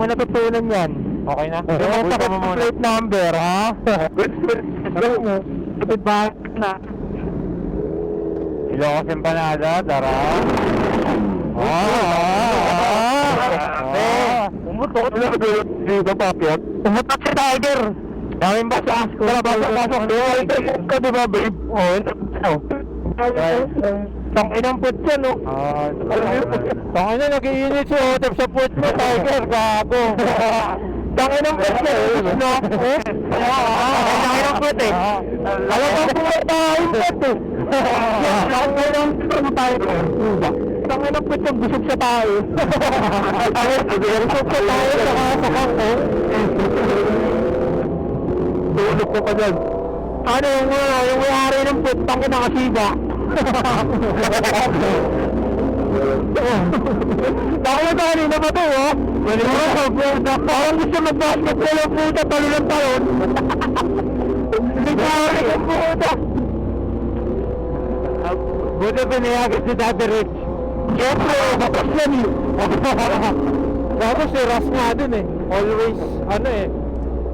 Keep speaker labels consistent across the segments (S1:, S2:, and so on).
S1: mo natutunan yan.
S2: Okay na?
S1: Takot mo muna. Plate number, ha? Alam mo, kapit ba na?
S2: Ilocos Empanada, tara.
S1: Umutot na dito, Papiot. Umutot si Tiger. Daming basa. Tara, pasok. Ka, di ba, babe? Oo. Tangin ang put siya, no?
S2: Tangin na, nag-iinit si Otep sa foot mo, Tiger, gago.
S1: Tangin ang put siya, no? Tangin ang put, eh. Alam mo kung may tayong put, eh. Tangin ang put tayo. Tangin ang put yung busog sa tayo. Busog sa tayo, nakasakang ko. Tulog ko pa dyan. Ano yung may-ari ng put, tangin na kasiba. Nakala ka kanina pa to, oh. Parang gusto mag-basketball ang puta, talo ng talon. Hindi ka rin ang puta.
S2: Buti pinayagan si Daddy Rich.
S1: Siyempre, bakas yan eh.
S2: Tapos si Ras nga dun eh. Always,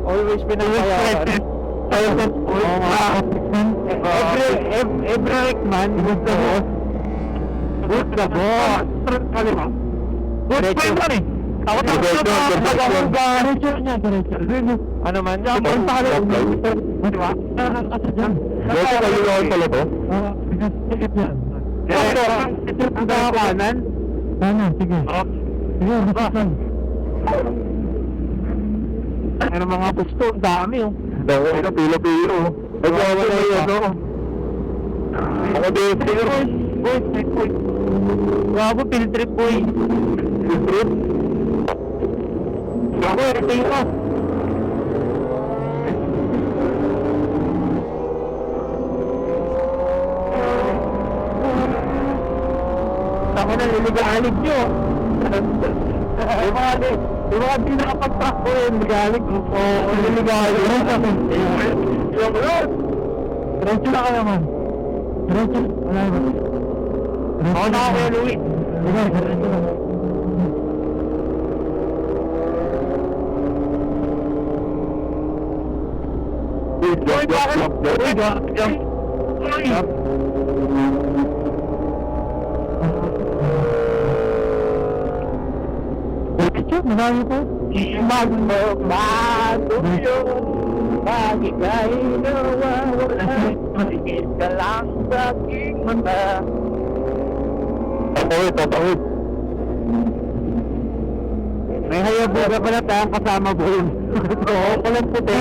S2: always pinayagan. Every Rickman, good the boss. Good the boss.
S1: Kalima. Good point man eh. Ako
S2: Ano man?
S1: Ang talo. Di ba?
S2: Boto kayo lang pala to?
S1: Tikit yan.
S2: Ang kanan?
S1: Kanan, sige. Sige, basta. Ano mga gusto, dami oh.
S2: Dami ka pila-pila oh. Nagwawala yun oh. Ako din,
S1: Boy. Gago, field trip boy.
S2: field trip?
S1: Gago, everything ko. Ako na liligalig nyo. Yung mga di nakapag-track ko yun, ligalig ko. Oo, liligalig. Diretso na ka naman. Diretso. Wala naman. Ako na ako yung Louis. Sige, diretso na. Jump. Marami po. Magbabago yun. Bakit kayo nawawala? Maligid ka lang sa aking mata.
S2: Tatawid. May hayabuga pala tayong kasama po yun.
S1: Oo, palang puti.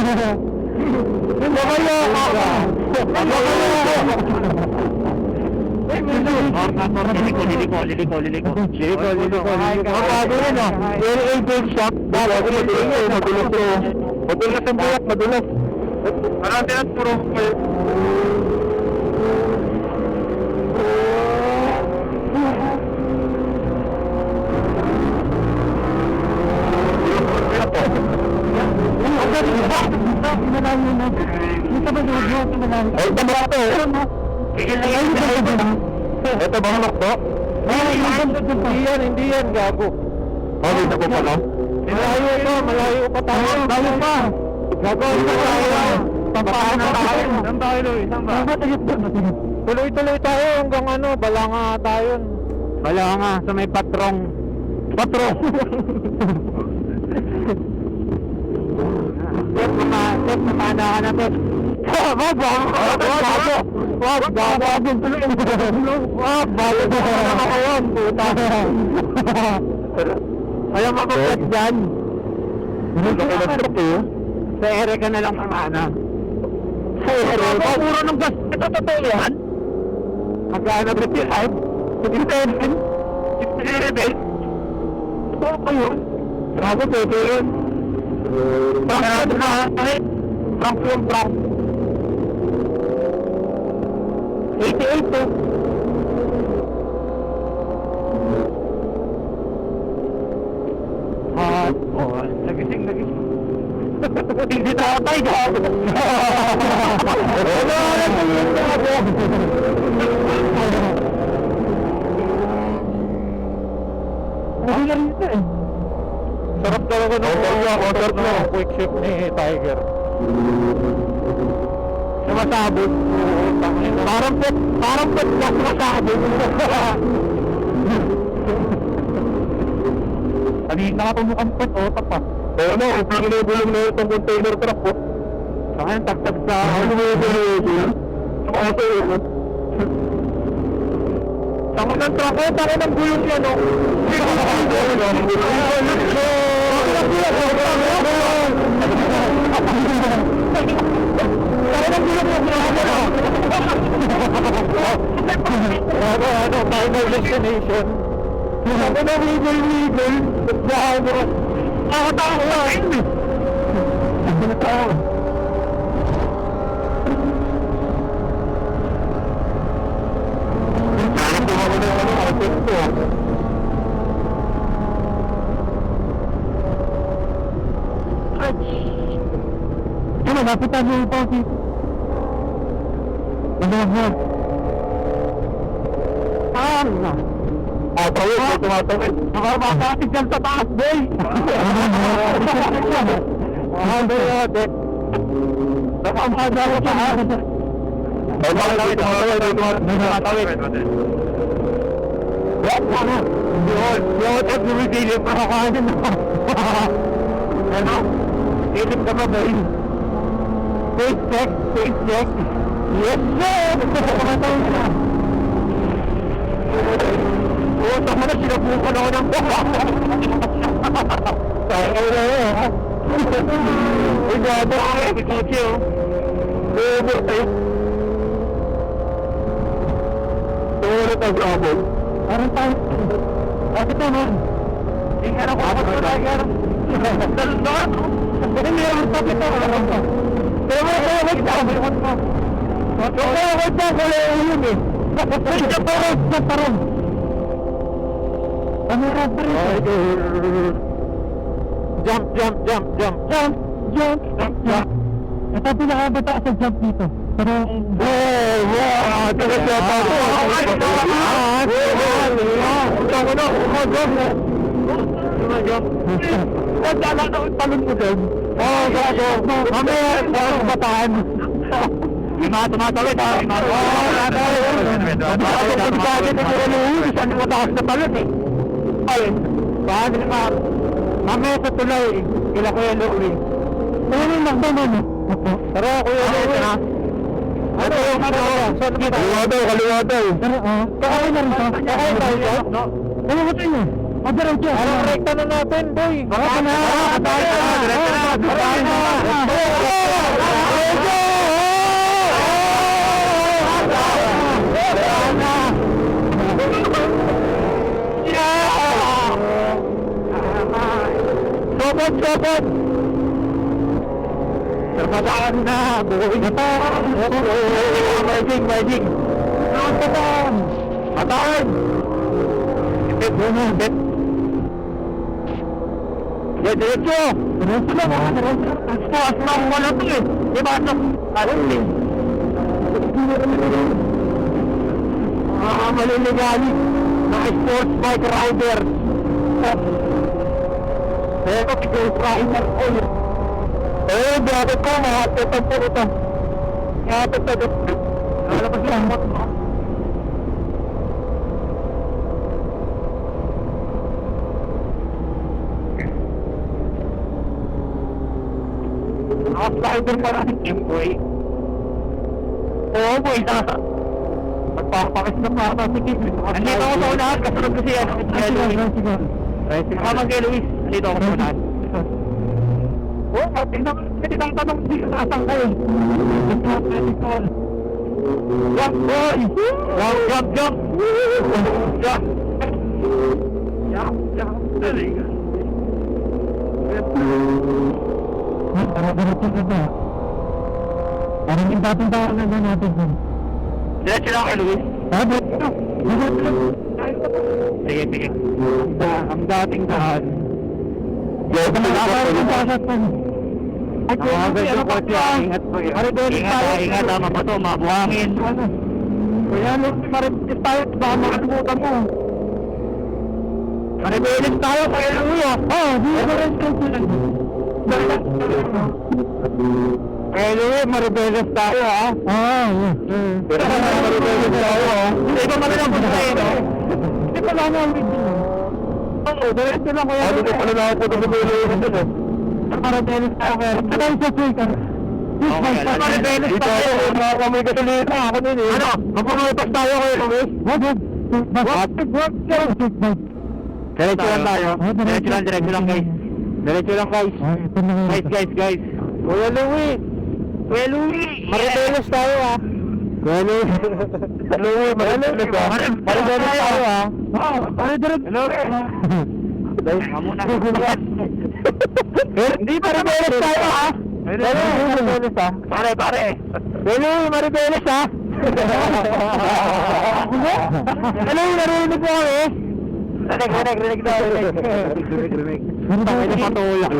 S1: Nakaya ka. Liliko. Bago rin ah. Very big shop. Bago rin eh. Madulas ang buyak, madulas. Marami ang puro ko eh.
S2: Ito ba hanok to? Hindi yan, gago. Dito ko pala? Malayo pa tayo.
S1: Malayo pa.
S2: Gago, ito tayo.
S1: Pampaan na tayo.
S2: Saan tayo, Louie? Saan ba? Tuloy-tuloy tayo hanggang Balanga tayo. Balanga, sa may patrong.
S1: Pep, mamana ka na, Pep. Wag, puta. Ayaw mapapet dyan. Sa ere ka na lang mamana. Sa ere? Puro ng gas. Ito totoo yan? Magkano 55? 57? 57? Totoo ko yun? Grabe, totoo yun. Frank yung Frank. 88 to. Nagising. Hindi tatay ka. Hindi na rin ito eh.
S2: Sarap talaga ng order na quick ship ni Tiger.
S1: Sumasabog. Parang pet na sumasabog. Kanina ka tumukang pet, tapa.
S2: Pero ano, ang pinagulong na itong container truck po.
S1: Saka yung tagtag sa... Saka ng truck ko, saka ng gulong yan, no?
S2: Ano, final destination.
S1: Ako na wiggle. Ako tao na eh. Ako na tao. Ano, napitan mo yung posi. Ano?
S2: Tawid, may tumatawid.
S1: Nakakapatid dyan sa taas, boy! Nakamada ko sa taas.
S2: Ay, bakit may tumatawid?
S1: What? Ano? Yun, at lumisilip pa ako kanin ako. Ano? Silip ka ba, boy? Face check. Yes, sir! Kumatawid na. Tama na, sinabukan ako ng buka. Tayo na yun, ha? Uy, gado ako eh, may kotse, oh.
S2: Ulit ang sabog.
S1: Parang tayo. Bakit naman? Hindi ka na ako na, Tiger. Dalot! Hindi naman tapit ako. Pero may kawag ka. May kawag ka, kulay ulim eh. May parang. Ano na pa rin? Jump. Ito pinakabata sa jump dito. Pero... Wow! Talaga pa ako! Dala ka ang talon mo doon. Gago. Mamaya, parang bataan. May mga tumatawid ha. Saan yung matakas na talon eh? Ay, bakit naman? Mamaya sa tulay, kila Kuya Louie. Ano yung magdaman mo? Tara, Kuya Louie. Ano yung ano?
S2: Kaliwa daw.
S1: Kakawin na rin to. Kakawin tayo. Ano ba tayo? Diretso. Anong rekta na natin, boy? Baka na. Diretso na. Sopot! Terpataan na! Buhay na pa! Magic! Pataan! Pataan! Ipit mo na! Ipit! Diretso! Diretso na mga diretso! Asma! Wala ito eh! Diba ito? Alam eh! Maliligali! Mga sports bike rider! Pero rider ulit! Bakit ko? Mahapit ang puro ito! Mahapit na ito! Nalabas lang mo ito! Rider pa rin, boy. Oo, boy. Magpapakis na pa. Nandito ako sa unahan. Kasunod kasi yan. Kamang kay Luis. Nandito ako sa unahan. Oo, tinatanong hindi ka nasang kayo. Jump, boy! Jump! Diretso ka ba? Parang yung dating tao na ba natin dun? Diretso lang kay Luis? Sige. Ang dating daan. Nakakaroon yung sasaktan. Ingat, tama pa ito, mabuhangin. Kaya maritis tayo, baka makalimutan mo. Maribelis tayo kay Luya. Oo, dito rin sila. Kay Luya, maribelis tayo ha. Oo, pero maribelis tayo ha. Hindi ba malalang po tayo, no? Hindi pa lang ang video. Oo, diretso lang kaya. Ano pala na ako sa Luya dito, no? Maribelis tayo kaya. Saka sa Twitter. Maribelis tayo. May gasolina ako din eh. Ano? Mapumipas tayo kay Luis? What? Diretso lang tayo. Diretso lang guys. Diretso lang guys. Guys. Kuya Louie. Maribelis tayo ah. Kuya Louie. Maribelis tayo ah. Oo, Maribelis. Hindi Maribelis tayo ah. Maribelis ah. Pare. Kuya Louie, Maribelis ah. Hello, narinig mo kami? Rinig daw. Rinig patulak.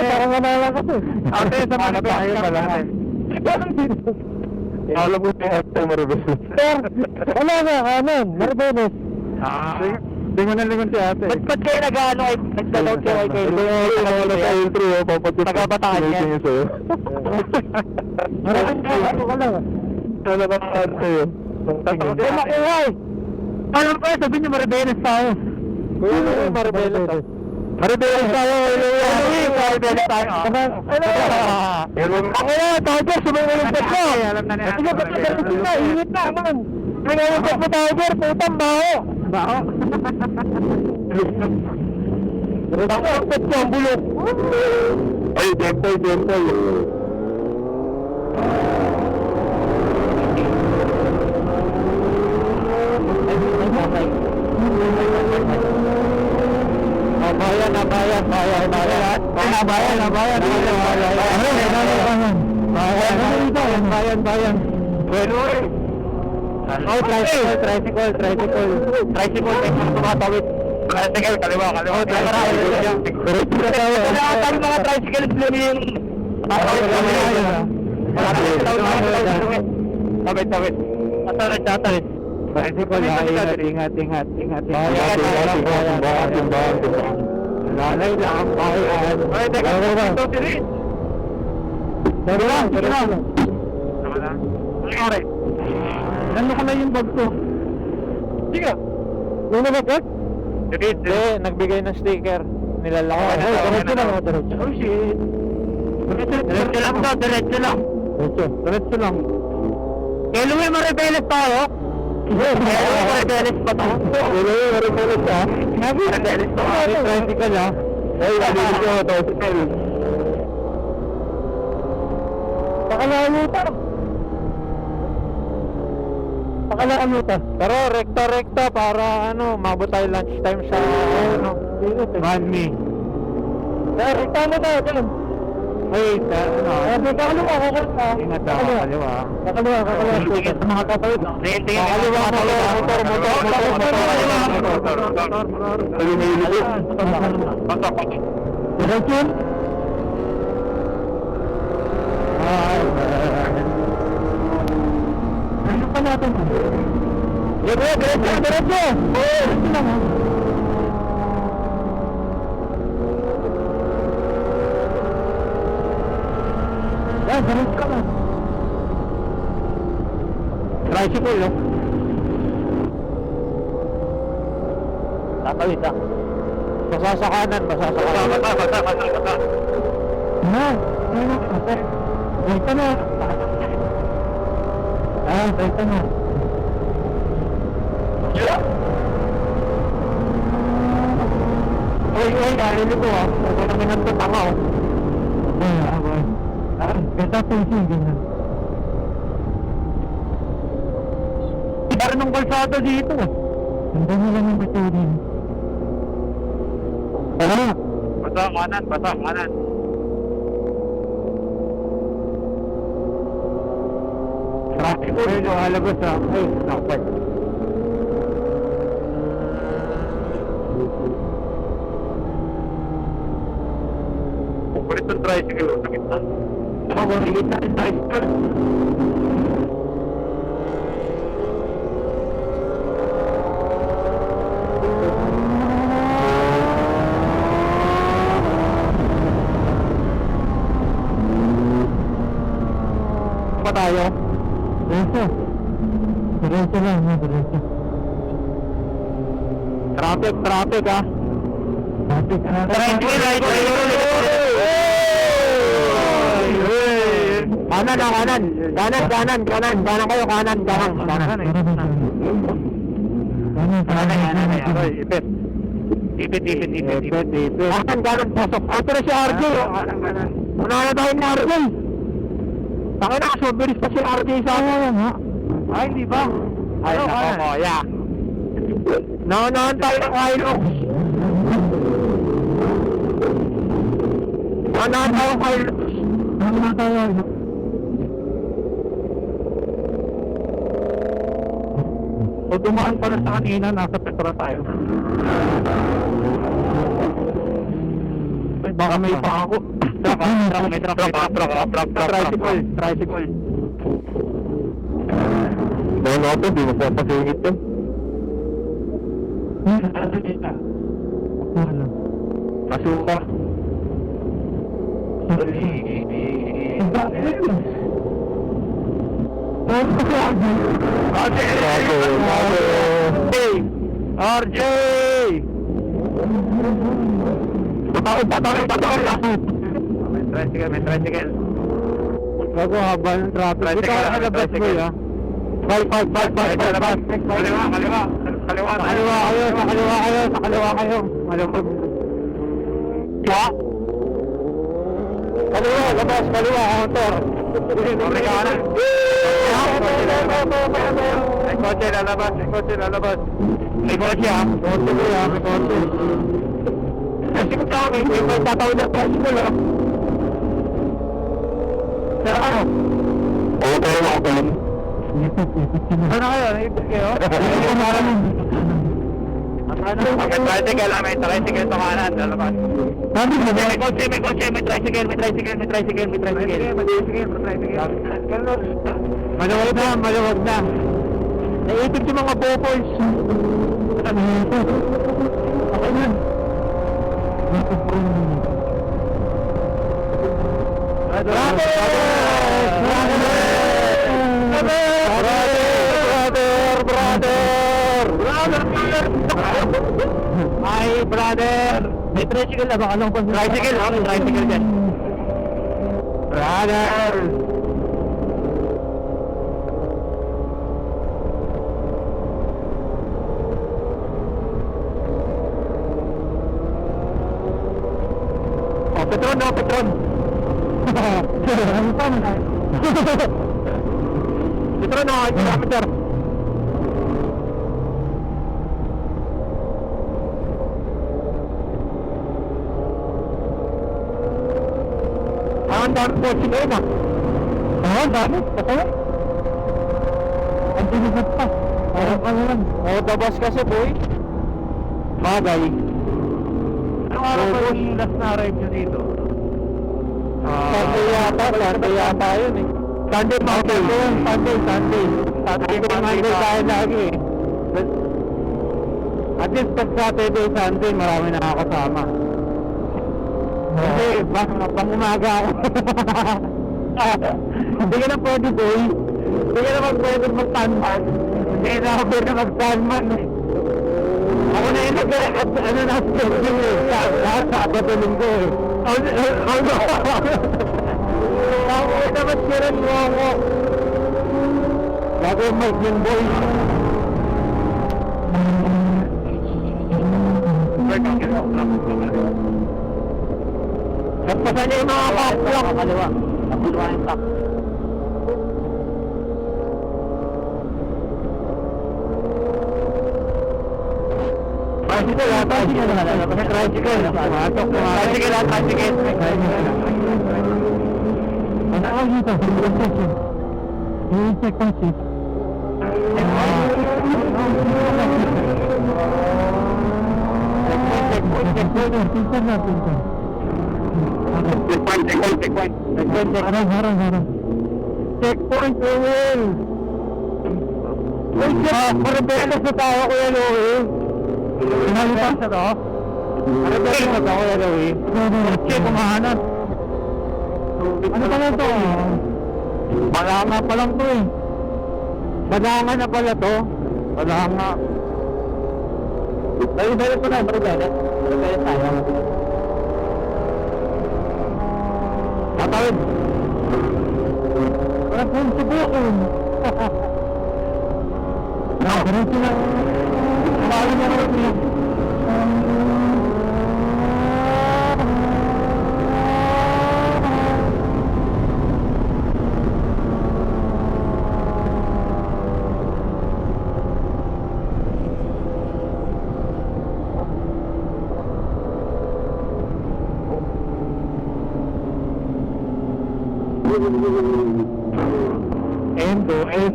S1: Parang manala ka to. Ate, sa mga tayo pala. Alam mo si Ate Maribelis. Sir, wala na, kanan, Maribelis. Lingon si Ate. Ba't kayo nag-ano ay nagdalaw kayo ay kayo? Wala sa intro, papatit. Tagabataan yan. Maribelis ka lang. Wala ka Ate yun. Wala makuhay. Ano pa yun? Sabihin niyo Maribelis tayo. Kuya Louie, Maribelis tayo. Maribelis tayo. Maribelis tayo. Ano? Tiger, sumunod ka ko. Alam na niya. Sige, ba't nagdalis na? Init na, man. Ngayon ka po, Tiger. Putang baho. Baho? Ako, ang pet ko, ang bulok. Ay, Dempoy. Bayan. Oh, tricycle. Tricycle, tumatawid. Tricycle, kaliwa. Nakatawid mga tricycle, yung... Tawid. Tatawid. Tricycle, ingat. Lalay lang ang bayan. Ay, teka, ito sirin. Pero lang. Nangyari? Nandun ka na yung bag ko. Sige. Yung nabag? Hindi, nagbigay ng sticker. Nilalako. Diretso lang. Oh shit. Diretso lang. Kaya Louie, Maribelis tayo? Maribelis pa to? Maribelis ha? Maribelis to. Tricycle ha? Ay, nalilig ko. Tricycle. Pakalamutan. Pero rekta para mabot tayo lunchtime sa Manmi. Rekta mo tayo dyan. Ay, kakaliwa. Ingat ako, kakaliwa. Ingat sa mga tatawid. Kakaliwa, motor. Direksyon? Ano pa natin? Diretso! Oo, ito lang ha. Diretso ka lang. Tricycle, no? Tatawid ha. Basa sa kanan. Basa. Dito na. Dito na. Oy, narinig ko ha. Ito na minantot ako. Ganda po yung ganyan. Parang ng kalsada dito. Ganda nila ng baturin. Basa kanan. Traffic ko yun, halabas ha. Ay, nakapag. Paborito tricycle o sakit na. Paborito na tricycle. tayo.
S2: Diretso. Diretso lang, diretso.
S1: Traffic ah.
S2: Traffic,
S1: Right. Kanan ah, kanan. Kanan kayo, kanan. Aroy, ipit. Kanan, pasok. Ito na si RJ. Una na tayo ni RJ. Taka na, soberis pa si RJ sa akin. Ay, hindi ba? Ay, nako, Moya. Naunahan tayo ng Hilux. Naunahan tayo ng Hilux. O dumaan pala sa kanina, nasa Petra tayo. Ay, baka may pa ako. Tricycle.
S2: Dahil ako ito, di mo po pasingit ito.
S1: Pasuka. RJ! Patawin! May tricycle.
S2: Bago haba ng traffic. Dito ka nakalabas mo ya.
S1: Park. Kaliwa kayo. Kaliwa, labas, motor. May kotse lalabas. May kotse. Kasi kung tawag, may tatawid na tricycle ah. Sir, ano?
S2: Oo, tayo ako pa lang.
S1: Ano kayo? Naipit kayo? Tricycle lang, may tricycle sa kanan, lalabas. May kotse, may tricycle. Maluwag na. Naipit yung mga bopols. Okay na. Ay, brother! May tricycle na ba? Anong pa? Tricycle dyan. Brother! Oh, Petron. Ano pa mo na? Petron, kilometer. Ang dami po sila yun ah. Ang dami. Kapala. Ang dinigit pa. Parang ano lang. Dabas kasi boy. Bagay. Anong araw pa yung last na arrive nyo dito? Sunday yata yun eh. Sunday tayo lagi eh. At least pag Saturday, Sunday, marami nakakasama. Hindi, pang umaga ako. Hindi ka na pwede boy. Hindi ka naman pwede mag-tanman. Hindi na ako pwede mag-tanman eh. Ako na yung schedule eh. Lahat sa Linggo eh. Ako naman siran mo ako. Bago mag-yung boy. Nagpasan niya yung mga kaplang. Kaliwa yung tak. Tricycle. Ano ang dito? Yung check kasi. Checkpoint, Owen! Uy, parabela sa tawa ko yan, Owen! Pinalipas na to? Parabela sa tawa ko yan, Owen! Check, kumahanap! Ano ba na to? Balanga pa lang to eh. Balanga na pala to. Balanga. Balik ko na, Barbeles. Barbeles tayo. Tatawid. Parang kung subukin. Diretso na. Balo na rin niya. Endo.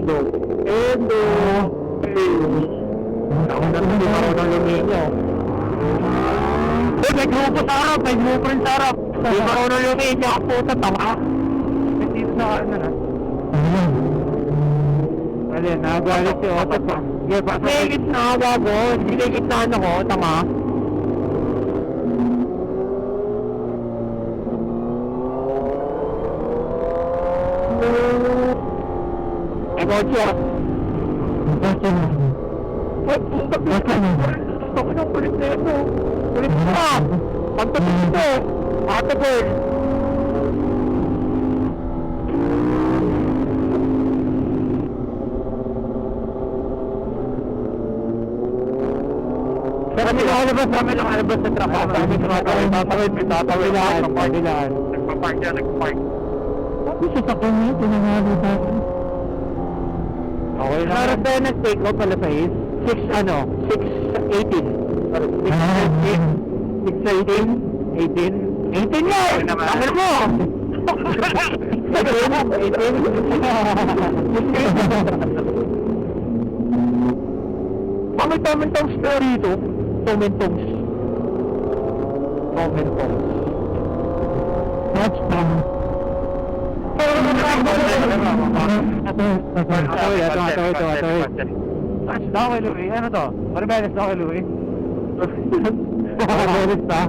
S1: Ako na rin, ako ng luminyo. May grupo sa harap, may grupo rin sa harap. Di ba ako ng luminyo, ako puta, tama. Dito sa ano na. Alin, nagalit si Otto pa. May gitna, bago. Hindi gitna ako, tama. Kotse. Kotse na. Kotse na. Ako ng kulit na ito. Kulit na. Pagtapos ito. Ate girl. Kami nakalabas sa trabaho. Tatawid lahat. Nagpa-park yan, nagpa-park. Bakit sa sakon niya? Pinangali ba? Okay na. Meron tayo nag-take off pala sa is? 6:18. 6:18? 18 yan! Takil mo! 18? Pamit-pamitong story ito. Tomentong. Touchdown. Touchdown kay Louie. Ano to? Barbeles daw kay Louie. Barbeles na.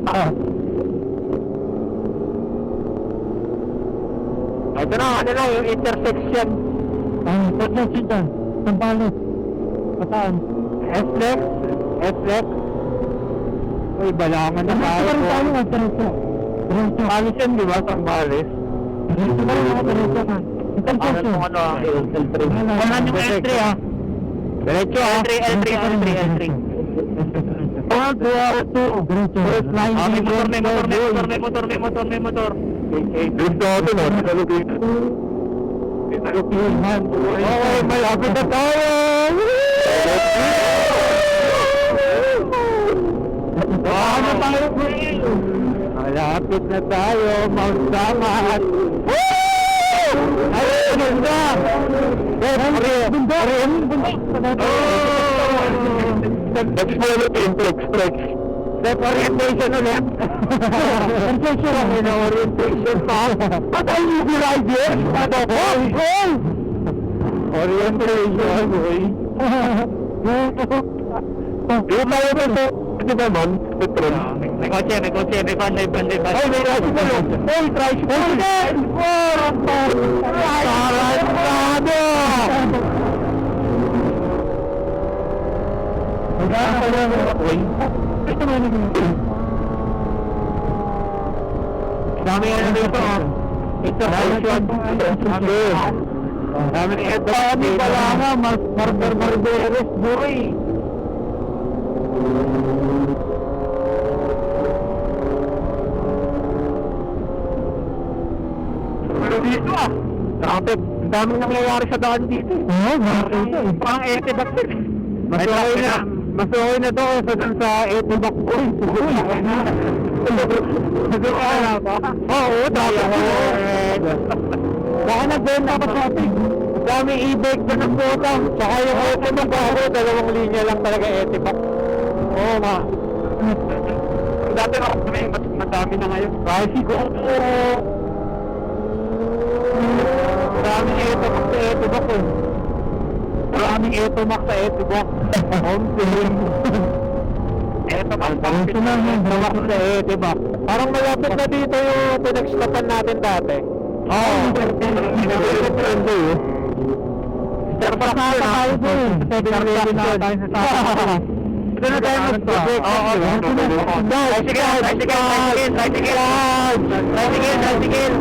S1: Ito na yung intersection. Intersection dyan. Sampales. Pataan. S-Lex. Uy, balangan na tayo. Sampales yan, di ba? Sampales. Walaan yung L3 ah. Diretso ah. L3. 1, 2, 2. First line. May motor. Gusto ko ito no? Talupihan. Okay, malapit na tayo. Malapit na tayo, Mount Samat. Ayun na! That's for the Intrex. That's orientation ulit. Orientation pa. Patay yung rider. Orientation, boy. Yung tayo ba ito? Di ba man? Petrol. May kotse. May banday. Ay, may tricycle. Ay, tricycle. Tarantado! Dami yan dito. Ito, dami ito. Dami pala nga, Barberes, boy. Dito ah. Nakapit. Ang daming nangyayari sa daan dito. Oo, bakit? Parang etibak din. Mas okay na to sa etibak ko. Nagkakala na ba? Oo, dapat. Baka nag-burn ako traffic. Ang daming e-bike na ng puta. Saka yung etibak ako, 2 linya lang talaga etibak. Oo nga. Dati ako may madami na ngayon. Bicycle. Maraming etibak eh. Maraming etomak sa etibak. Homestead. Etomak sa etibak. Parang malapit na dito yung pinagstapan natin dati.
S2: Oo. Hindi eh.
S1: Pero pa tayo po eh. Ready na tayo sa tayo. Ito na tayo mag-project. Oo. Tricycle.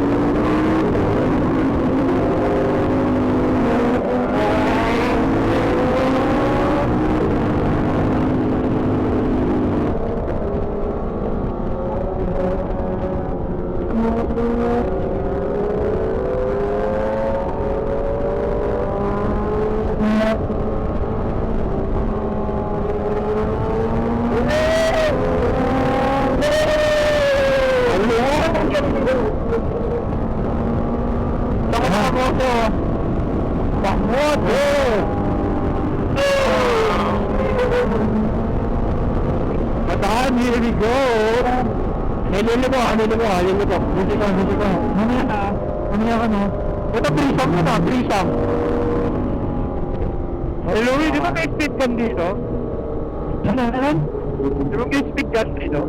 S1: Here we go! Halili mo. Hindi ko. Mamaya ka no? Ito, threesome mo na, threesome. Hey Louie, di ba may speed gun dito? Ano? Di ba may speed gun dito?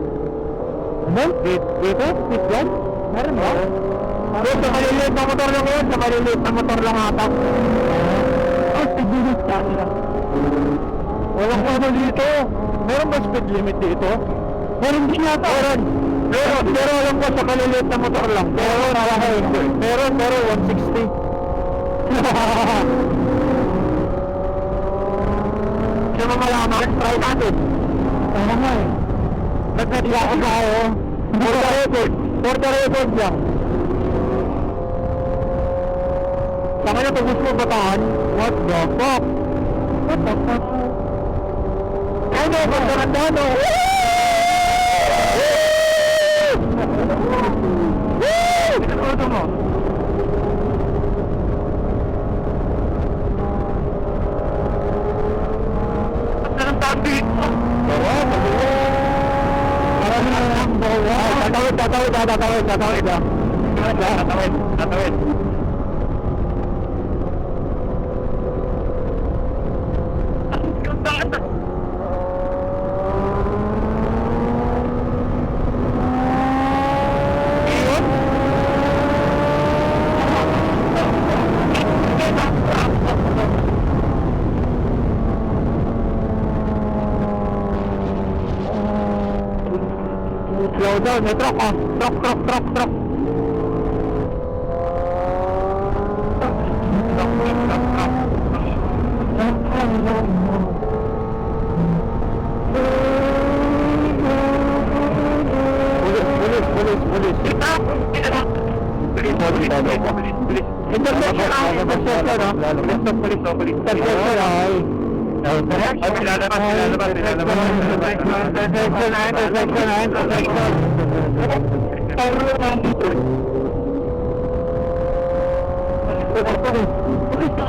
S1: Ano? Dito? Speed gun? Meron ba? Sa maliliit na motor lang yun, sa maliliit na motor lang ata. Oh, speed limit ka nila. Walang ano dito. Meron ba speed limit dito? Meron din yata. Pero alam ko sa maliliit na motor lang. Pero 160. Siya mamalaman, try natin. Ano nga eh. Nagkadi ako tayo. For the record lang. Saka na pag gusto mo bataan, what the fuck? Ano, pagkarandano? Pinag-auto mo. Ang tabi. Tatawid. Slow down, may truck oh. Truck.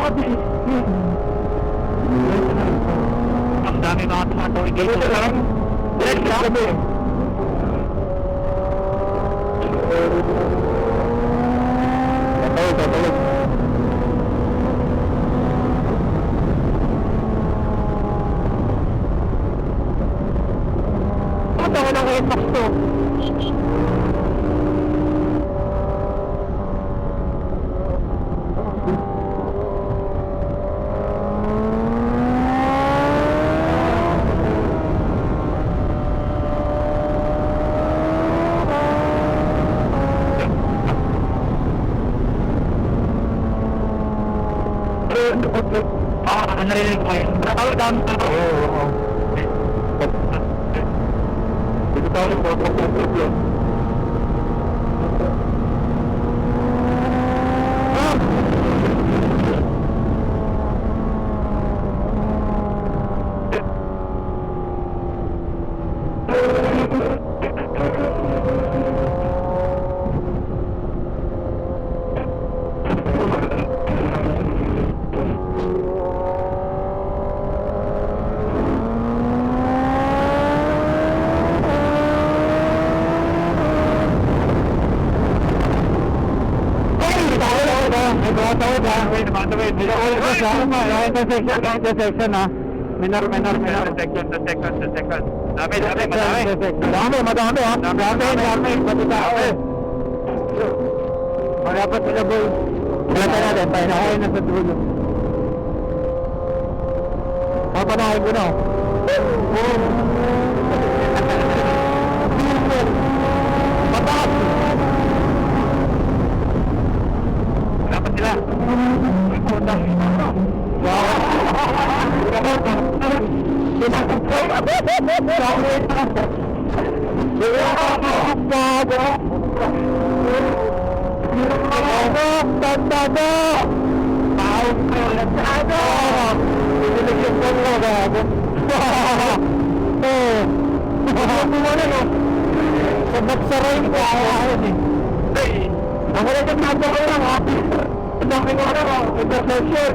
S1: Police. Ang dami mga tumatawid dito lang. Tatawid. Tawa ng Apex to. Narinig ko kayo. Tatawid down. Oo. Dito tayo po. Tumatawid. Intersection ha. Minor. Intersection. Madami ha. Madami. Pati tao eh. Wala pa sila, boy. Wala natin, tayo na kayo nasa dulo. Papanahin ko na. Mataas! Wala pa sila. Putang ina. Sabag-saray ko ayaw eh. Ako rin ang nabok ko lang ha. Ang dami ko lang ha. Intersection.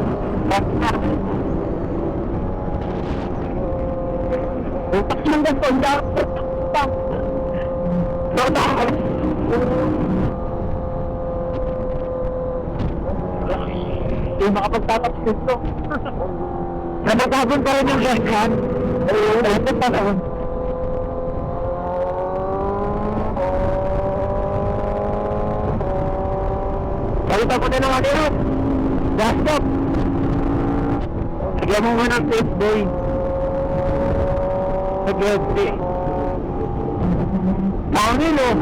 S1: Utak ng gasto. Ang dami. Hindi makapagtatapos gusto. Nabagabon pa rin yung gaskan. Oo, ito pa naman. Balita ko din ang ano yun. Gas stop. Lagyan mo nga ng safe boy. Nag-FD. Downhill oh.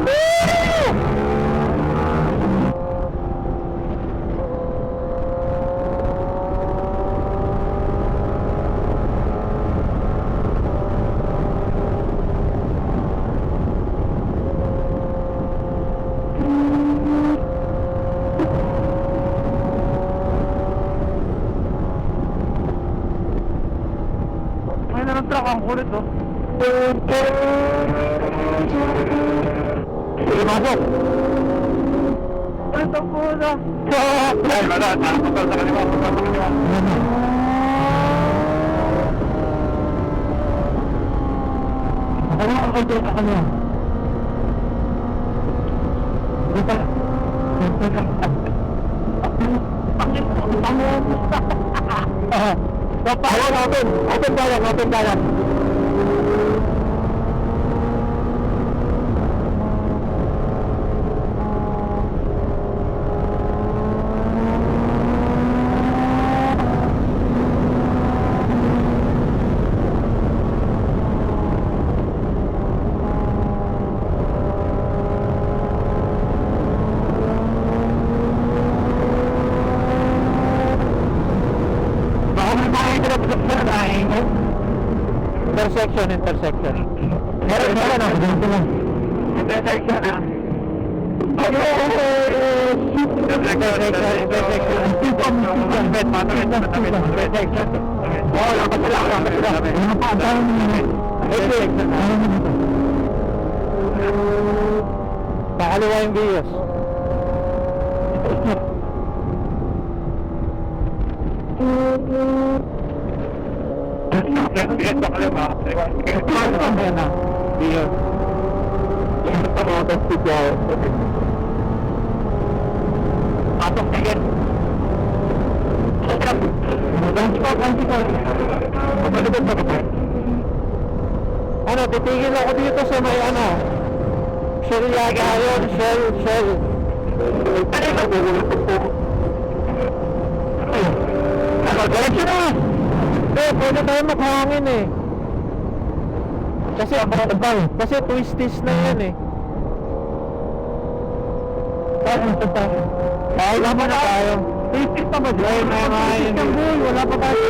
S1: May nalang truck ang kulit oh. Sige, masok. Ito po na. Ay, wala. Pagkal sa kaliwa. Pagkal sa kaliwa. Ano ang kayo sa kanya? Dito. Bakit po? Open. Open tayo. Open tayo. Intersection. Meron na. Dito lang. Intersection na. Pakaliwa yung bios. Ano, titigil ako dito sa may ano Shell yata yun, Shell diretso na! Pwede tayo maghangin eh. Kasi twisties na yan eh. Ay, naman na tayo. Twisties pa ba dyan? Wala pa tayo.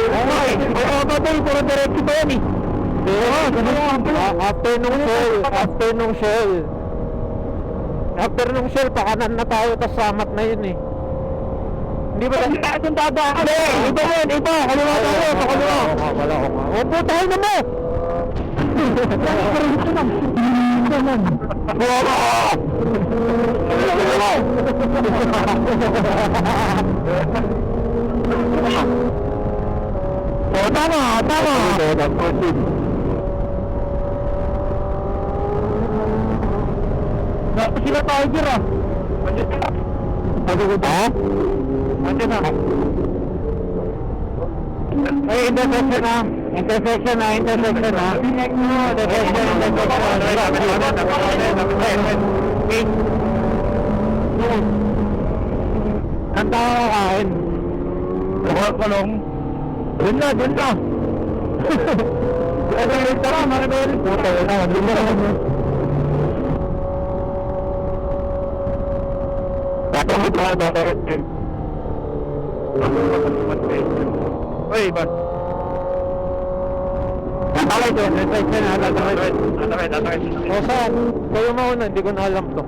S1: Oo ba tayo, puro diretso ba yan eh? After nung shell, pakanan na tayo, tas samat na yun eh. Hindi ba tayo itong dadaan? Iba yun, iba. Kaliwa tayo, sa kaliwa. Wala ko nga. Opo, tayo na mo! O, tama. Sila tayo dira. Andiyan na. Ay, intersection na. Saan tayo kakain? Kulong. Dun na, dun na. Tara, Maribelis. Puta, yun na. Dun na. Tatawag ba? Tatawag ba? Uy, ba? Tatawag doon. Tatawag.
S2: O saan? Kayo mauna, hindi ko na alam to.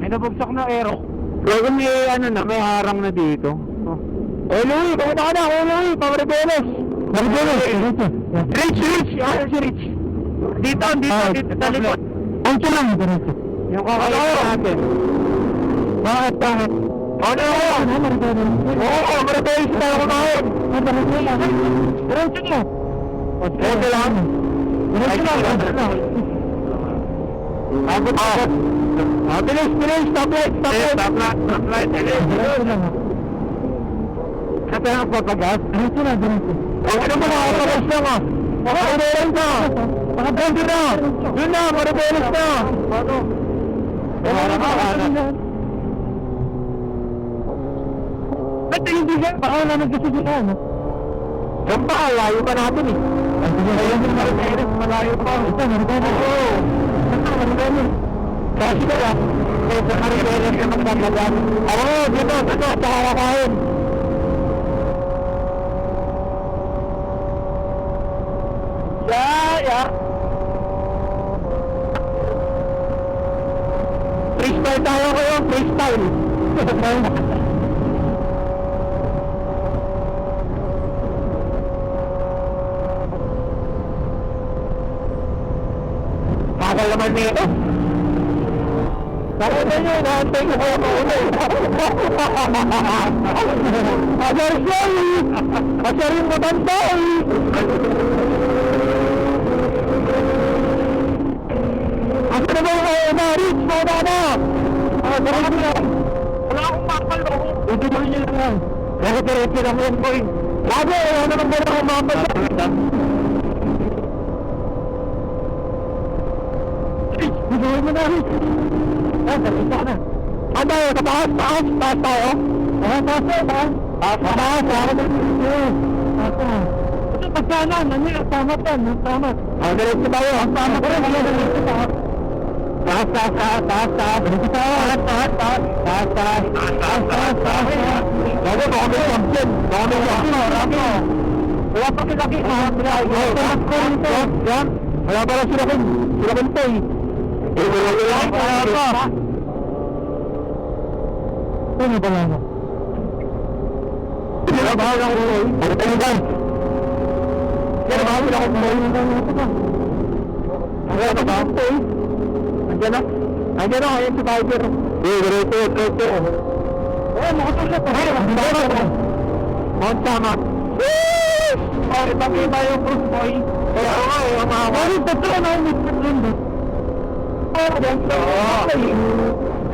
S1: May nabagsak na aero. Pero may ano na, may harang na dito. Louie, pumunta ka na. Louie, Maribelis. Rich. Ano si Rich? Dito. Talikod. Anto lang. Yung kakain natin. Bakit? Ano? Oo, Maribelis tayo kumain. Diretso nyo. Diretso lang. Abot. Bilis. Stop light. Sa tayo nagpapagas? Diretso na. Ano mo nakakapagas lang ah? Makakabayan ka. Makabandi na. Yun na, Maribelis na. Ba't hindi siya? Baka wala nagkasigilan. Yan pa, layo pa natin eh. Ayun yung Maribelis, malayo pa. Ito, Maribelis. Oo. Ito, Maribelis. Kasi ka lang. Kaya Maribelis yung magdadagan. Oo, dito, sa harakain. Yeah. Freestyle tayo kayo, freestyle. Bakal naman nito. Bakit na nyo, inaantay ko kayo mauna eh. Asarin mo tantay. Asa na ba yung mauna, Rich? Mauna na. Wala akong bakal ako. Ito mo nyo lang. Kaya diretso lang yan, boy. Lagi, wala naman ba akong mapal. Rich, bigawin mo na, Rich. Salita na. Ano tayo? Taas tayo? Taas. Ito, pagkanan. Ano yun? Tamat yan. Tamat. Diretso tayo. Tamat ko rin. Taas. Bago, baka may champion. Wala pa kilaki. Yan. Wala pala sila kintoy. Wala pa. Ano ba lang? Bahal ako boy. Ano tayo ba? Bahal ako boy. Ano ba? Andiyan na. Ayan si Tiger. Diretso. Makasasya pa. Mount Sama. Ipakita yung Bruce boy. Kaya ako yung mga wari. Totoo na yung Mr.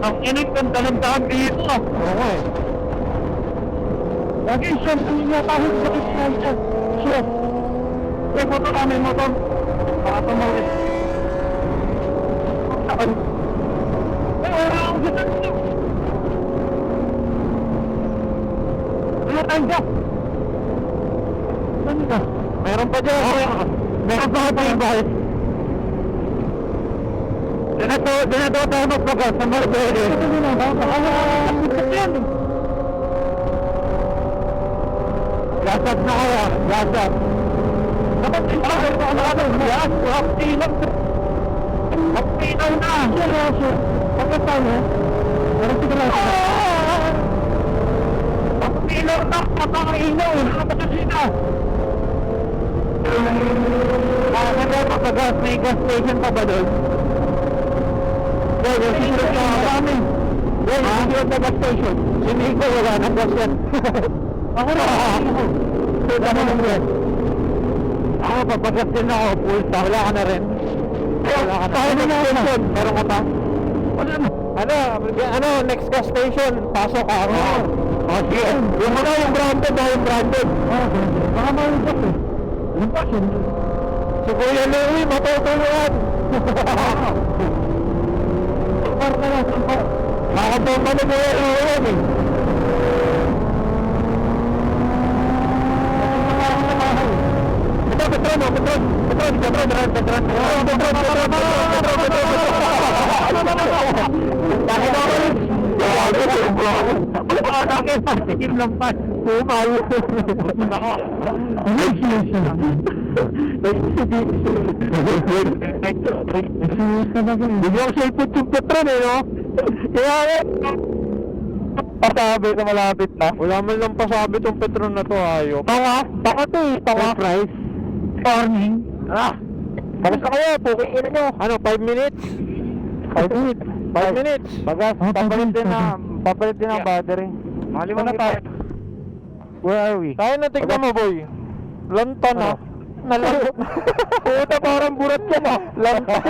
S1: Ang init ng talantaan dito. Oo eh. Lagi siyempre niya kahit sa kisnaya. Siya. May motor kami motor. Baka tumawit. Saan? Wala akong ganda dito. Wala tayong gas. Saan ka? Meron pa dyan. Meron pa tayong bahit. Dinato tayo magpagas sa Maribelis. Gasat na kaya, gasat. Dapat din tayo ito ang natin. Gas, haptilaw. Haptilaw na. Pagkat tayo, meron siguro. Haptilaw na, napakainaw. Nakapagkasina. Kaya na magpagas, may gas station pa ba doon? Yung sinurot na marami. Yung sinurot na gas station. Sinigil ko wala ng gas yan. Ako na. Suda mo ng gas. Ako papagas din ako. Full stock. Wala ka na rin. Wala ka na. Tayo na station. Meron ka pa? Wala na. Ano? Next gas station. Pasok ka. Sige. Yung mga yung branded na yung branded. Baka malusok eh. Ano pa siya? Si Kuya Louie, matutuluan.
S2: Par ka lang, par. Makakabomba na mo yan eh.
S1: Sige lang pa. Pumayo. Nako.
S2: Bigyan ko siya ipot yung Petron eh, no? Kaya pasabi na malapit na. Wala man lang pasabit yung Petron na to, ayok. Baka to eh, price.
S1: Morning.
S2: Kamusta kayo? Pukiin nyo. Ano, 5 minutes? 5 minutes. 5 minutes. Bagas, papalit din ang battery.
S1: Malimang
S2: Ano tayo? Where are we? Tayo na tignan mo, boy. Lantan ah. Nalantan. Puta, parang burat yan ah. Lantan.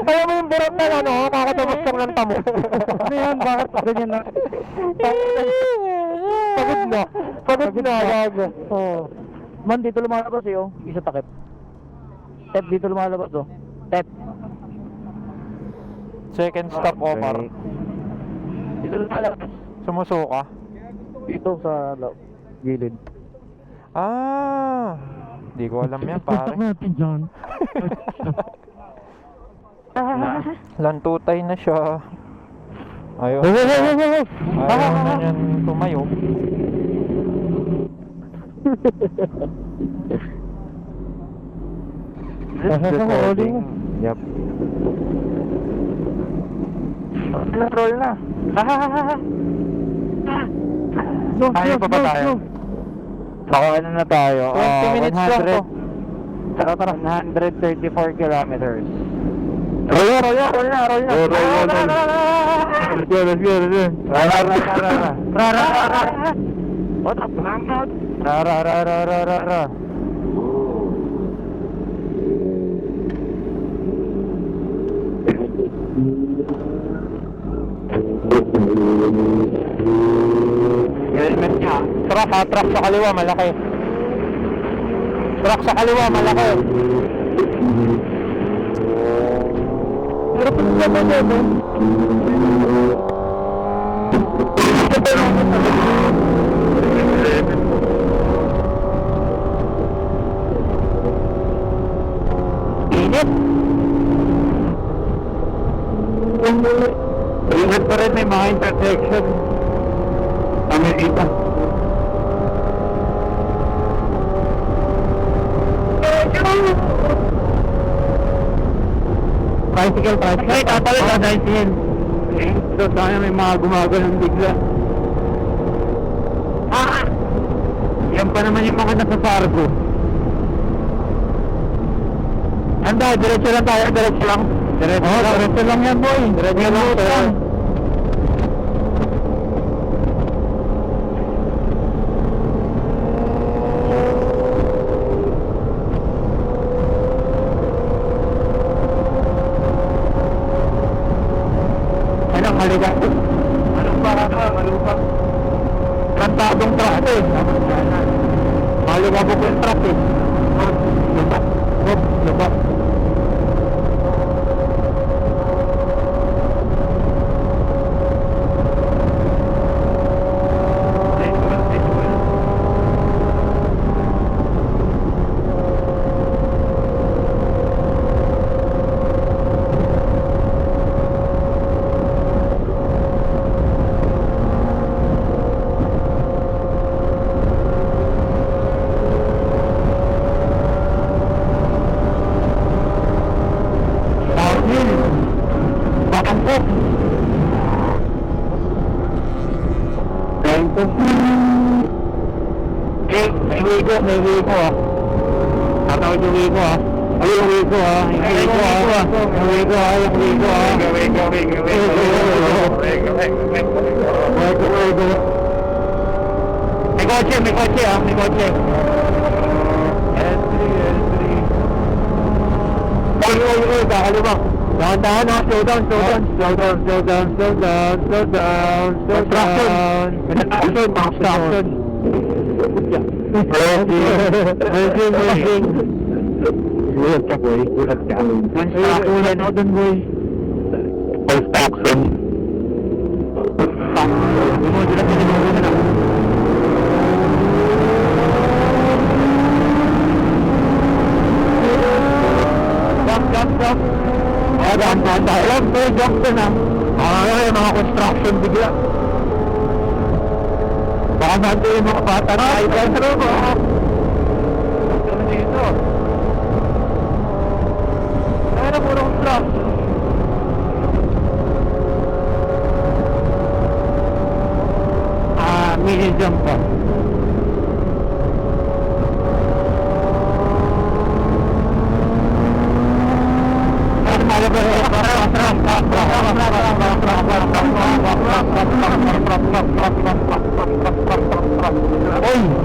S2: Alam mo yung burat na ano, nakakatamas kang lantan mo. Ano yan? Bakit ganyan na? Pagod na. Pagod na, gago. Oh.
S1: Man, dito lumalabas eh, oh. Isa takip. Tep, dito lumalabas, oh. Tep.
S2: Second stop, Omar.
S1: Dito lumalabas.
S2: Sumusuka.
S1: Dito sa gilid.
S2: Ah, di ko alam yan, pare.
S1: natin dyan.
S2: Lantutay na siya. Ayaw. Ayaw na yan tumayo.
S1: Recording.
S2: Yep.
S1: Roll na.
S2: Ayaw pa ba tayo?
S1: Baka ano na tayo?
S2: 20 minutes lang to.
S1: 134 kilometers.
S2: Roll na. Let's go.
S1: What up, man?
S2: Ra.
S1: Helmet niya.
S2: Truck sa kaliwa, malaki. Truck sa kaliwa, malaki. Pero pag naman yun, no? Init.
S1: Ingat pa rin, may mga intersection. Kami dito. Tricycle. Ay, tatalit na tricycle. So, sana may mga gumagano'n bigla. Yan pa naman yung mga nasa Fargo. Anda, diretso lang tayo, diretso lang. Diretso lang yan, boy. Diretso lang. Malupa. Kantadong truck eh. Malumabok yung truck eh. Lupa. May wigo ah. Tatawid yung wigo ah. Ay, yung wigo ah. Yung wigo ah. Yung wigo ah. Yung wigo ah. Wigo. May kotse ah. May kotse. L3. Uy, kakaliwa. Dahan-dahan ah. Slow down. Construction. Moving. Gulat ka, boy. Gulat ka. Gulat ako dun, boy. Construction. Gulat ka din na. Stop. Dahan-dahan. Alam, boy, jump ka na. Yung mga construction bigla. Baka natin yung mga bata na idol. Pero baka ano dito? Kaya na puro construction. Mini jump pa.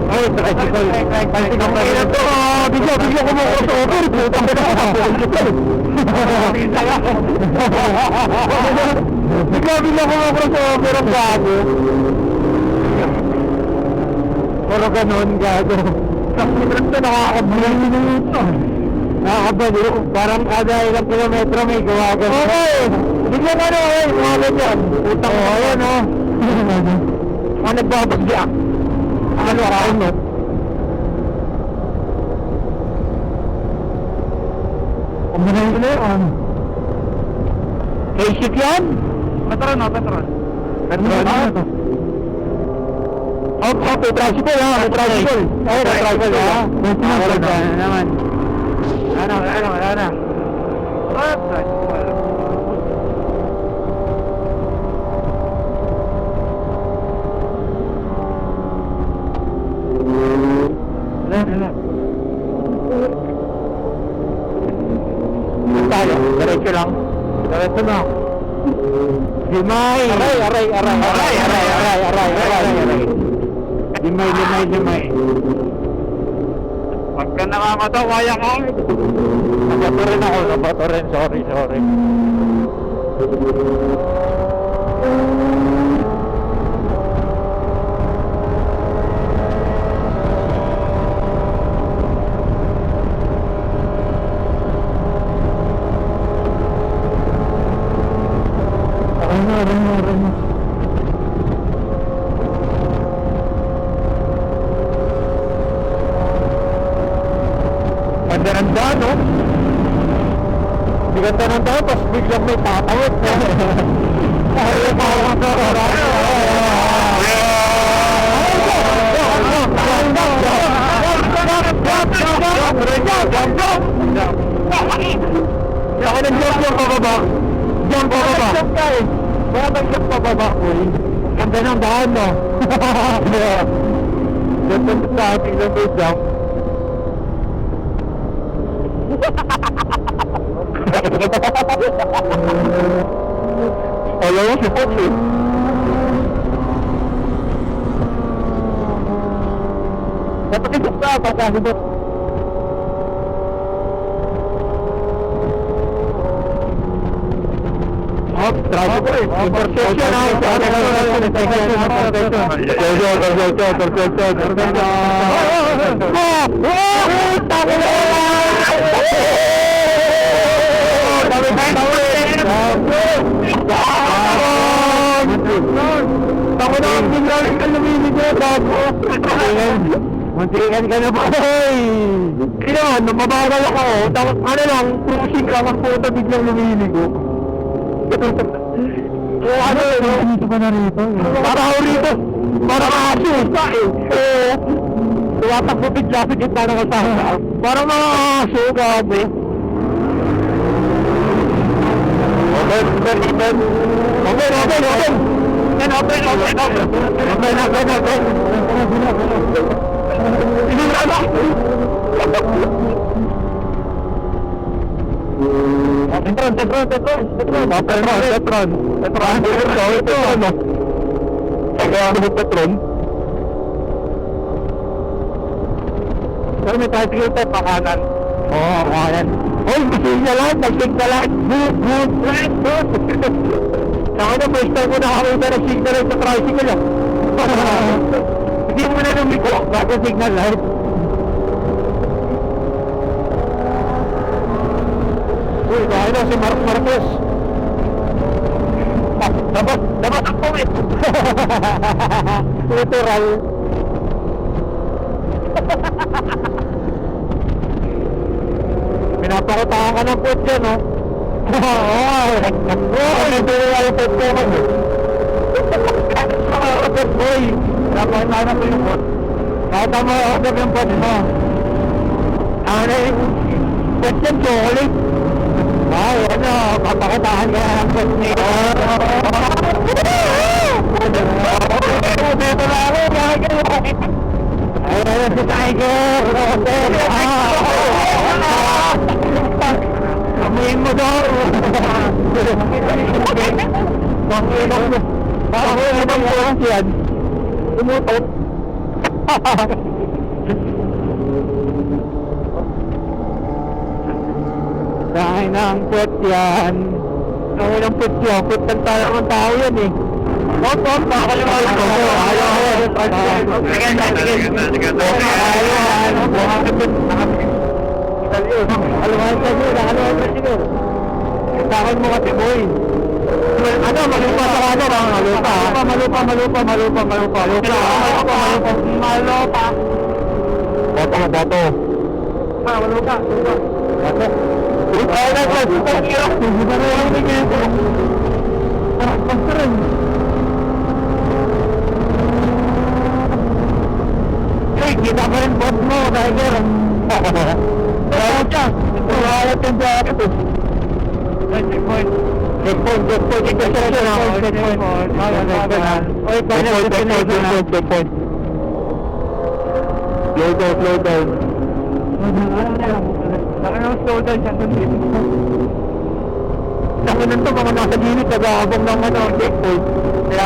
S1: Oy, tricycle. Bigla ko mo ko over. Bigla ko mo crossover ang gago. Pero ganun, gago. Ito nakakabalik. Nakakabalik. Parang kada ilang kilometro may gawa ganun. Okay. Bigla ka na, okay. Mga yan. Utang mo. Ayan, o. Mga nagbabagya. Ano ka, ano? Umaray ko na yun. K-ship yan? Patron, o, patron. Patron, o. May tricycle, ha? May tricycle. Ay, may tricycle, ha? Ano naman? Ano? What? Tricycle. Wala. Tayo, diretso lang. Diretso na. Limay! Aray! Limay. Pagka nakakataw, kaya ka. Nabato rin ako, sorry. Ano. Ganda, no? Ganda ng daan, tapos biglang may tatawid. Ako nag-jump yung pababa. Jump pababa. Ganda ng daan, no? Ganda sa ating lang may jump. Alam mo si Fox, eh. Dapat isok ka, pagkakibot. Tricycle, intersection, ha? Ako na ang biglang ka lumili ko, bago. Muntikan ka na ba? Kailangan, mabagal ako. Tapos ano lang, cruising ka, magpunta biglang lumili ko. Ano yun? Dito ka na rito. Para ako rito. Para makasusa eh. Tuwatakbo bigla sa gitna ng kasama. Para makasuga ako. Petron. Pero may tricycle tayo pa kanan. Oo, kanan. Hoy, signalan, nag-signalan. Good. Saka na, first time ko nakakita ng signalan sa tricycle. Hindi mo na lumiko bago signal light.
S2: ano, si Mark Marquez.
S1: Dapat ang pumit.
S2: Literal. Pinapakutahan ka ng puwet dyan, no? Oo, hindi nila yung puwet ko. Puwet boy. Pinapakutahan ko yung puwet. Kata mo yung puwet mo. Ano yung puwet yan, chocolate. Ay, ano, papakitahan ka ng puwet niya. Dito na ako, bakit kayo? Ayun si Tiger! Amuin mo daw! Bakit mo yan? Tumutot! Dahil na ang puwet yan. Dahil ang puwet yan, puwet ng tao yan eh. Opo, pakalimutan ko. Takon mo kasi, boy. Ano, malupa sa kanan, malupa. Malupa. Bato. Malupa. Bato. Kita pa rin bot mo, Tiger. Kaya ka. Umayat yung jacket. Checkpoint. Slow down. Slow down siya dun dito. Nakunan to, mga nasa gilid, nag-aabang ng checkpoint. Kaya.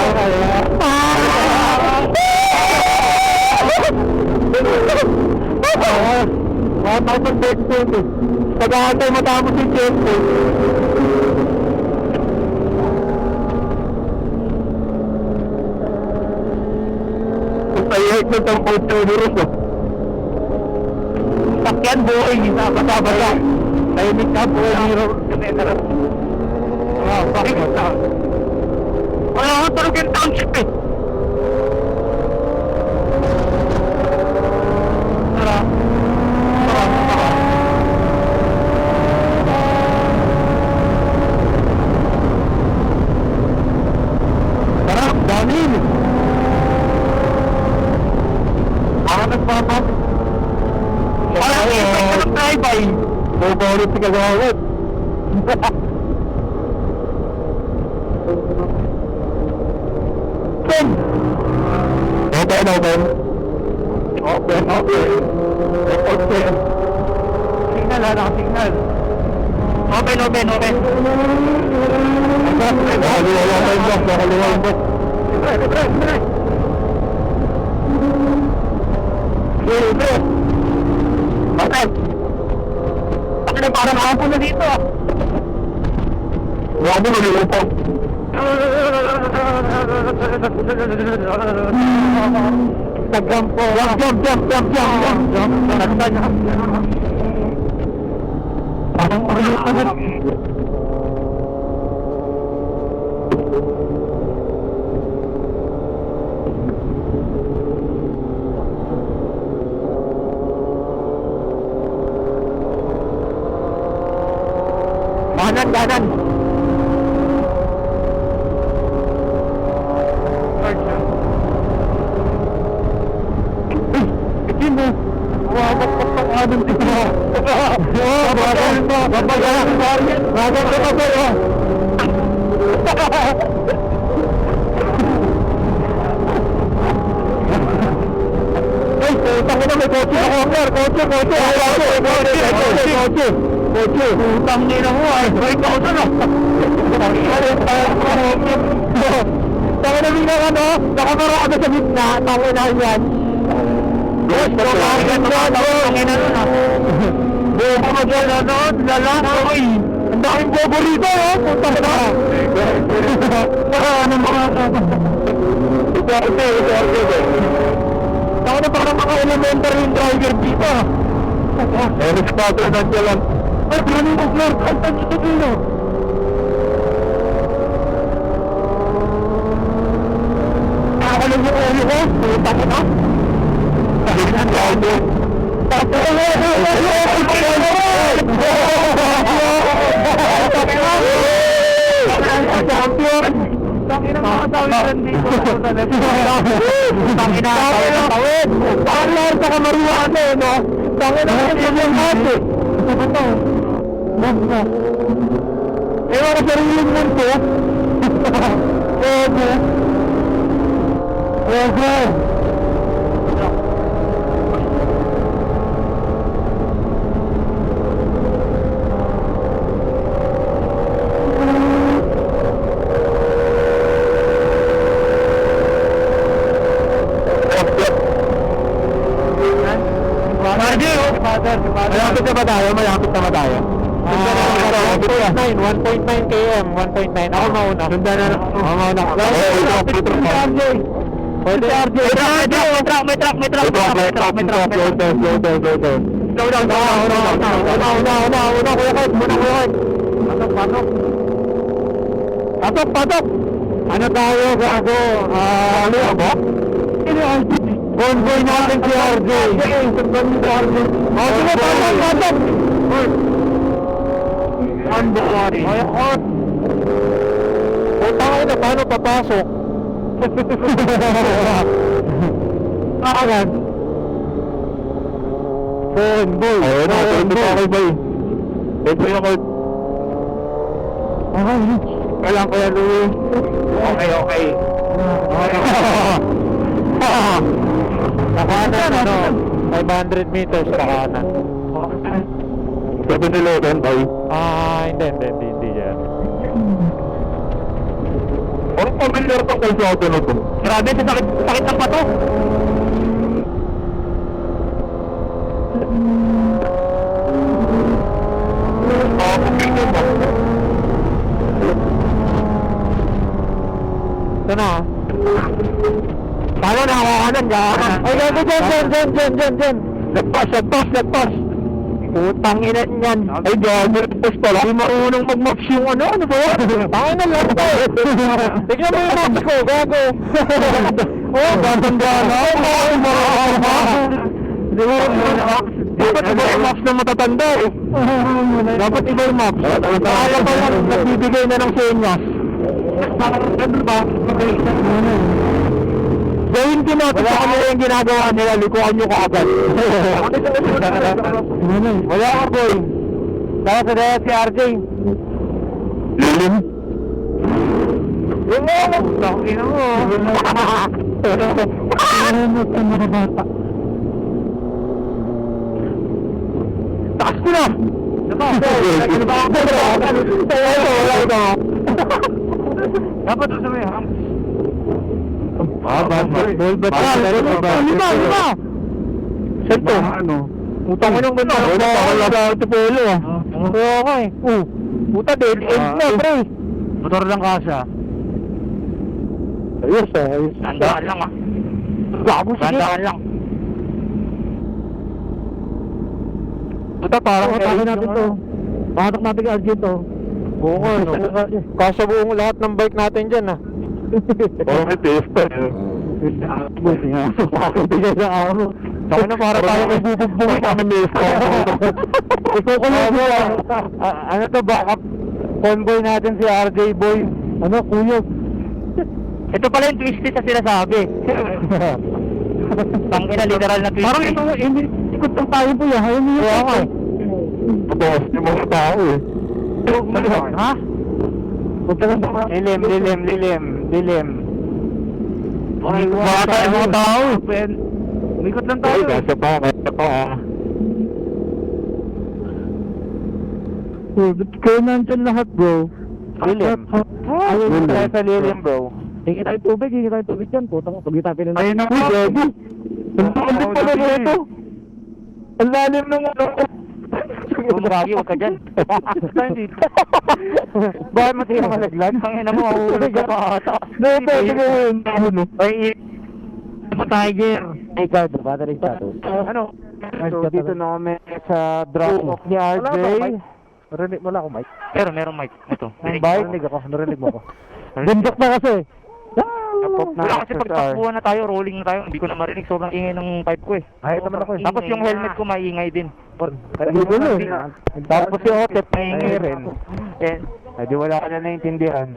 S2: Matapos checkpoint eh. Pag-aantay matapos yung checkpoint. Pag-ihit mo itong auto virus oh. Sakyan buhay, nakakasama lang. Tahimik na buhay hero. Bakit ito? Wala ko tulog yung township eh. Boborit si Kagawit. Ken! Open. Signal, naka-signal. Open. Nakaliwa yung box. Libre. Open. Parang ako na dito ah. Wala mo nalulupo. Nag-jump po. Jump. Parang kanan. Ikin mo. Wabak pa pang anong dito. Bagal ka pa sa'yo. Ay, tangin na may kotse ako. Kotse. Utang nila mo ay. Ay, kausan o. Tangin na bilang ano. Nakamaraan sa gitna. Tangin na yan. Tangin na nun ah. Buo ka mag-yan ano. Lalaki. Ang daming bobo rito oh. Punta ka na. Ano mga Ito. Tangin na parang mga elementary yung driver dito. Eric Potter na dyan lang.
S1: Ay, maraming mag-lord. Ang tanto sa dulo. Nakakalog yung ulo ko. Puta ko na. Sabi na gago. Champion! Tangina mga tawiran dito. Tangina tawid! Tangina sa kamaruan eh, no? Tangina sa yung hati. Ito ba ito? Ewan ko sarili mo ito. Ego. Ego. Malapit na ba tayo? Malapit na ba tayo? 1.9 km, 1.9. Ako mauna. Sundan na. Ako mauna. Pwede. May truck. Slow down. Una, kuya Kurt. Patok. Ano tayo, gago? Ano ba? Convoy natin si RJ. Sige, patok. Unboard. Tayo na, paano papasok? Agad. Convoy. Ayun na, convoy. Ito yung ako. Okay. Kailangan ko yan, Louie. Okay. Sa kanan, 500 meters sa kanan. 7-Eleven, boy. Hindi yan. Parang familiar to kay Soto na to. Grabe, sakit ng pato. Ito na. Paano nakakanan ka? Ay, gago dyan. Nagpas. Putang ina niyan. Ay, gago. Tapos pala. Hindi marunong mag-maps yung ano ba yan? Tangin na lang to. Tignan mo yung maps ko, gago. Oh, ganda-ganda. Dapat iba yung maps na matatanda eh. Dapat iba yung maps. Kaya ba yan, nagbibigay na ng senyas. Ano ba? Gawin ko natin sa kanila yung ginagawa nila, likuan nyo kaagad. Wala ka, boy. Saka sa daya si RJ. Lilim? Lilim! Ina mo. Lilimot ka mga bata. Takas ko na! Dapat sa may hams. Lima! Sento? Ano? Utang ko nung ganda. Wala ba ito polo ah? Okay. Puta dead end na pre. Motor lang kasha. Ayos. Tandaan lang ah. Gago sige. Tandaan lang. Puta parang matakin natin to. Pahatak natin kay Argent to. Oo no. Kasha buong lahat ng bike natin dyan ah. Oh, may pista eh. Buti nga. Bigay sa ako. Saka na para tayo may bubugbong kami pista. Ito ko lang mo. Ano to backup convoy natin si RJ Boy. Ano kuyog. Ito pala yung twisted sa sinasabi. Tangina literal na twisted. Parang ito hindi ikot ng tayo po yan. Ayaw niyo ako eh. Tapos yung mga tao eh. Ha? Lilim. Mga tayo mga tao. Umikot lang tayo. Kasi pa, kaya nandyan lahat bro. Lilim. Ayun tayo sa lilim bro. Hingin tayo tubig dyan. Putang pag kita pinag- ayun na po. Ang pala ito. Ang lalim ng ano. Bumagi, huwag ka dyan. Bakit mo tingin malaglag? Ang ina mo, mahulog ka pa ata. Pwede ko yun. Ay, Tiger. Ay, card, battery status. Ano? So, dito na kami sa drop-off ni RJ.
S2: Narinig mo lang ako, Mike.
S1: Pero merong mic. Ito.
S2: Ang bike? Narinig mo ako. Bundok na kasi.
S1: Wala kasi pagtakbuhan na tayo, rolling na tayo. Hindi ko na marinig. Sobrang ingay ng pipe ko eh.
S2: Ay, naman ako eh.
S1: Tapos yung helmet ko maingay din.
S2: Tapos yung otep,
S1: Maingay
S2: maingay rin.
S1: Eh,
S2: Ay, di wala ka na naintindihan.